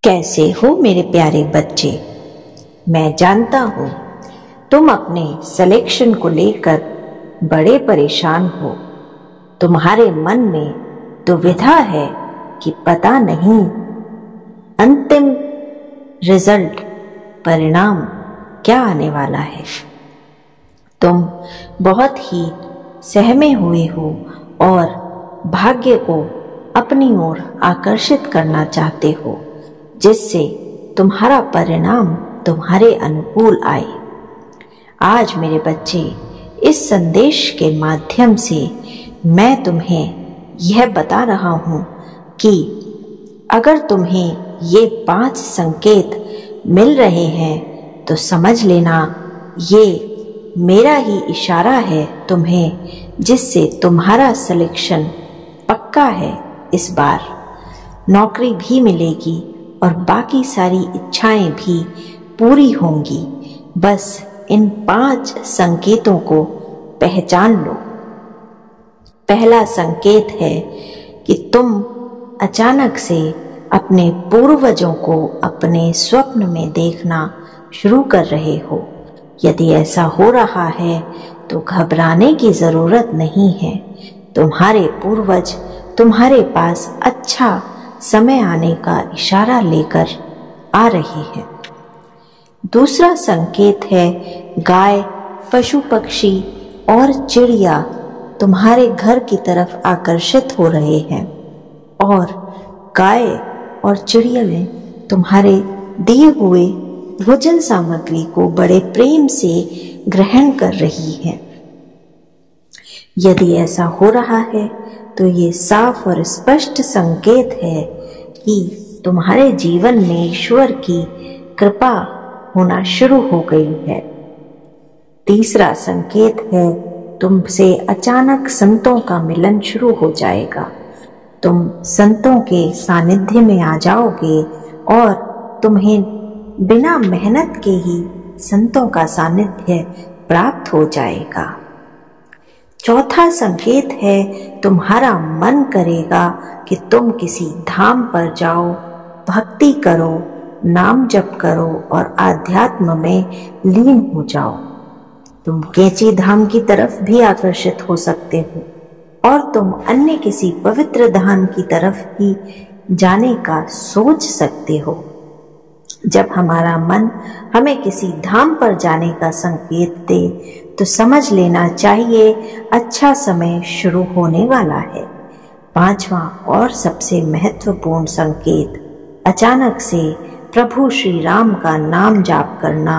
कैसे हो मेरे प्यारे बच्चे। मैं जानता हूँ तुम अपने सिलेक्शन को लेकर बड़े परेशान हो। तुम्हारे मन में दुविधा है कि पता नहीं अंतिम रिजल्ट परिणाम क्या आने वाला है। तुम बहुत ही सहमे हुए हो और भाग्य को अपनी ओर आकर्षित करना चाहते हो, जिससे तुम्हारा परिणाम तुम्हारे अनुकूल आए। आज मेरे बच्चे, इस संदेश के माध्यम से मैं तुम्हें यह बता रहा हूं कि अगर तुम्हें ये 5 संकेत मिल रहे हैं तो समझ लेना ये मेरा ही इशारा है तुम्हें, जिससे तुम्हारा सिलेक्शन पक्का है। इस बार नौकरी भी मिलेगी और बाकी सारी इच्छाएं भी पूरी होंगी। बस इन 5 संकेतों को पहचान लो। पहला संकेत है कि तुम अचानक से अपने पूर्वजों को अपने स्वप्न में देखना शुरू कर रहे हो। यदि ऐसा हो रहा है तो घबराने की जरूरत नहीं है। तुम्हारे पूर्वज तुम्हारे पास अच्छा समय आने का इशारा लेकर आ रही है। दूसरा संकेत है गाय, पशु पक्षी और चिड़िया तुम्हारे घर की तरफ आकर्षित हो रहे हैं और गाय और चिड़िया में तुम्हारे दिए हुए भोजन सामग्री को बड़े प्रेम से ग्रहण कर रही है। यदि ऐसा हो रहा है तो ये साफ और स्पष्ट संकेत है कि तुम्हारे जीवन में ईश्वर की कृपा होना शुरू हो गई है। तीसरा संकेत है तुमसे अचानक संतों का मिलन शुरू हो जाएगा। तुम संतों के सानिध्य में आ जाओगे और तुम्हें बिना मेहनत के ही संतों का सानिध्य प्राप्त हो जाएगा। चौथा संकेत है तुम्हारा मन करेगा कि तुम किसी धाम पर जाओ, भक्ति करो, नाम जप करो और आध्यात्म में लीन हो जाओ। तुम कैची धाम की तरफ भी आकर्षित हो सकते हो और तुम अन्य किसी पवित्र धाम की तरफ भी जाने का सोच सकते हो। जब हमारा मन हमें किसी धाम पर जाने का संकेत दे तो समझ लेना चाहिए अच्छा समय शुरू होने वाला है। पांचवा और सबसे महत्वपूर्ण संकेत अचानक से प्रभु श्री राम का नाम जाप करना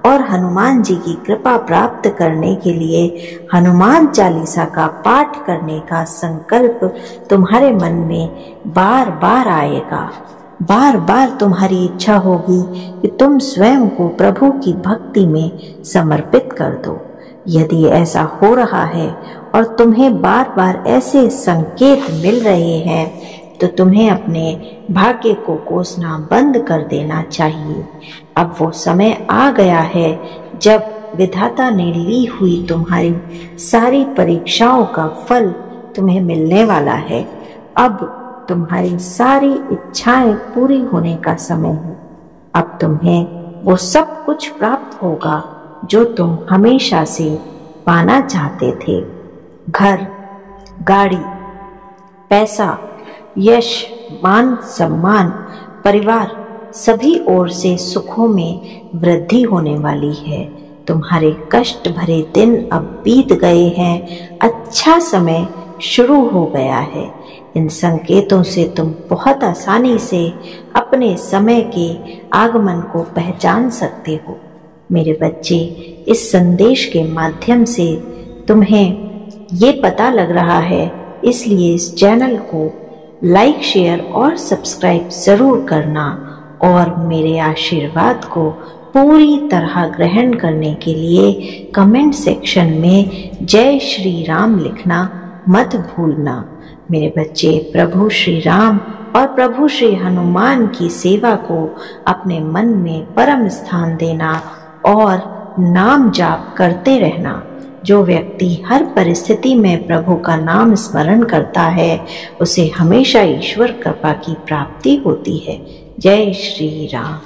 और हनुमान जी की कृपा प्राप्त करने के लिए हनुमान चालीसा का पाठ करने का संकल्प तुम्हारे मन में बार बार आएगा। बार बार तुम्हारी इच्छा होगी कि तुम स्वयं को प्रभु की भक्ति में समर्पित कर दो। यदि ऐसा हो रहा है और तुम्हें बार बार ऐसे संकेत मिल रहे हैं तो तुम्हें अपने भाग्य को कोसना बंद कर देना चाहिए। अब वो समय आ गया है जब विधाता ने ली हुई तुम्हारी सारी परीक्षाओं का फल तुम्हें मिलने वाला है। अब तुम्हारी सारी इच्छाएं पूरी होने का समय है। अब तुम्हें वो सब कुछ प्राप्त होगा जो तुम हमेशा से पाना चाहते थे। घर, गाड़ी, पैसा, यश, मान सम्मान, परिवार, सभी ओर से सुखों में वृद्धि होने वाली है। तुम्हारे कष्ट भरे दिन अब बीत गए हैं। अच्छा समय शुरू हो गया है। इन संकेतों से तुम बहुत आसानी से अपने समय के आगमन को पहचान सकते हो। मेरे बच्चे, इस संदेश के माध्यम से तुम्हें ये पता लग रहा है, इसलिए इस चैनल को लाइक, शेयर और सब्सक्राइब जरूर करना और मेरे आशीर्वाद को पूरी तरह ग्रहण करने के लिए कमेंट सेक्शन में जय श्री राम लिखना मत भूलना। मेरे बच्चे, प्रभु श्री राम और प्रभु श्री हनुमान की सेवा को अपने मन में परम स्थान देना और नाम जाप करते रहना। जो व्यक्ति हर परिस्थिति में प्रभु का नाम स्मरण करता है उसे हमेशा ईश्वर कृपा की प्राप्ति होती है। जय श्री राम।